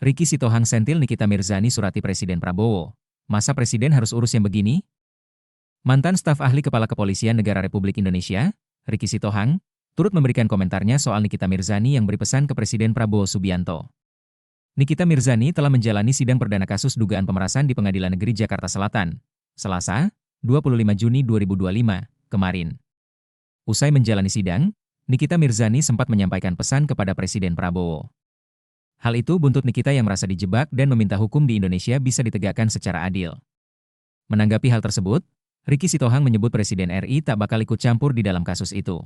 Ricky Sitohang sentil Nikita Mirzani surati Presiden Prabowo. Masa presiden harus urus yang begini? Mantan staf ahli Kepala Kepolisian Negara Republik Indonesia, Ricky Sitohang, turut memberikan komentarnya soal Nikita Mirzani yang beri pesan ke Presiden Prabowo Subianto. Nikita Mirzani telah menjalani sidang perdana kasus dugaan pemerasan di Pengadilan Negeri Jakarta Selatan, Selasa, 25 Juni 2025, kemarin. Usai menjalani sidang, Nikita Mirzani sempat menyampaikan pesan kepada Presiden Prabowo. Hal itu buntut Nikita yang merasa dijebak dan meminta hukum di Indonesia bisa ditegakkan secara adil. Menanggapi hal tersebut, Ricky Sitohang menyebut Presiden RI tak bakal ikut campur di dalam kasus itu.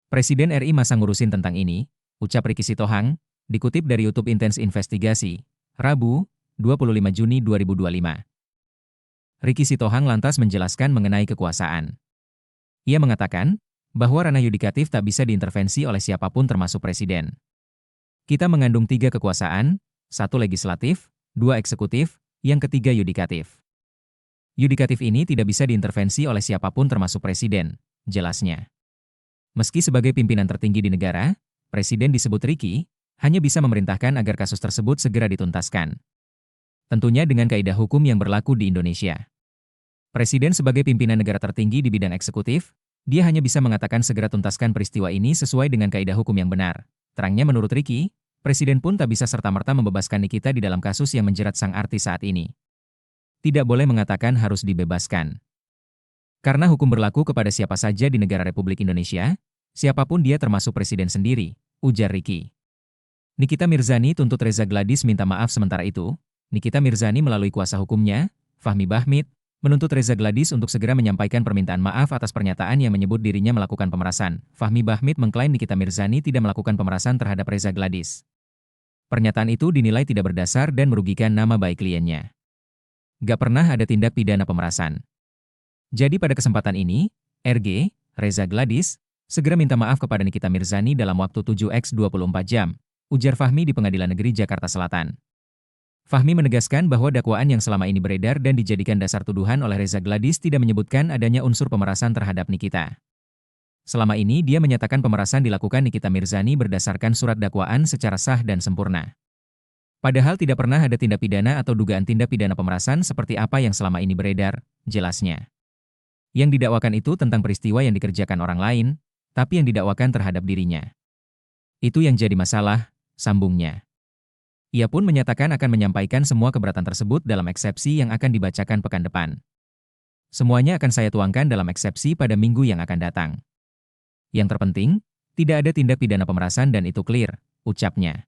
Presiden RI masa ngurusin tentang ini, ucap Ricky Sitohang, dikutip dari YouTube Intens Investigasi, Rabu, 25 Juni 2025. Ricky Sitohang lantas menjelaskan mengenai kekuasaan. Ia mengatakan bahwa ranah yudikatif tak bisa diintervensi oleh siapapun termasuk Presiden. Kita mengandung 3 kekuasaan, 1 legislatif, 2 eksekutif, yang ketiga yudikatif. Yudikatif ini tidak bisa diintervensi oleh siapapun termasuk Presiden, jelasnya. Meski sebagai pimpinan tertinggi di negara, Presiden disebut Ricky, hanya bisa memerintahkan agar kasus tersebut segera dituntaskan. Tentunya dengan kaidah hukum yang berlaku di Indonesia. Presiden sebagai pimpinan negara tertinggi di bidang eksekutif, dia hanya bisa mengatakan segera tuntaskan peristiwa ini sesuai dengan kaidah hukum yang benar. Terangnya menurut Ricky, Presiden pun tak bisa serta-merta membebaskan Nikita di dalam kasus yang menjerat sang artis saat ini. Tidak boleh mengatakan harus dibebaskan. Karena hukum berlaku kepada siapa saja di negara Republik Indonesia, siapapun dia termasuk Presiden sendiri, ujar Ricky. Nikita Mirzani tuntut Reza Gladys minta maaf sementara itu. Nikita Mirzani melalui kuasa hukumnya, Fahmi Bahmit, menuntut Reza Gladys untuk segera menyampaikan permintaan maaf atas pernyataan yang menyebut dirinya melakukan pemerasan. Fahmi Bahmit mengklaim Nikita Mirzani tidak melakukan pemerasan terhadap Reza Gladys. Pernyataan itu dinilai tidak berdasar dan merugikan nama baik kliennya. Gak pernah ada tindak pidana pemerasan. Jadi pada kesempatan ini, RG, Reza Gladys, segera minta maaf kepada Nikita Mirzani dalam waktu 7x24 jam, ujar Fahmi di Pengadilan Negeri Jakarta Selatan. Fahmi menegaskan bahwa dakwaan yang selama ini beredar dan dijadikan dasar tuduhan oleh Reza Gladys tidak menyebutkan adanya unsur pemerasan terhadap Nikita. Selama ini dia menyatakan pemerasan dilakukan Nikita Mirzani berdasarkan surat dakwaan secara sah dan sempurna. Padahal tidak pernah ada tindak pidana atau dugaan tindak pidana pemerasan seperti apa yang selama ini beredar, jelasnya. Yang didakwakan itu tentang peristiwa yang dikerjakan orang lain, tapi yang didakwakan terhadap dirinya. Itu yang jadi masalah, sambungnya. Ia pun menyatakan akan menyampaikan semua keberatan tersebut dalam eksepsi yang akan dibacakan pekan depan. Semuanya akan saya tuangkan dalam eksepsi pada minggu yang akan datang. Yang terpenting, tidak ada tindak pidana pemerasan dan itu clear, ucapnya.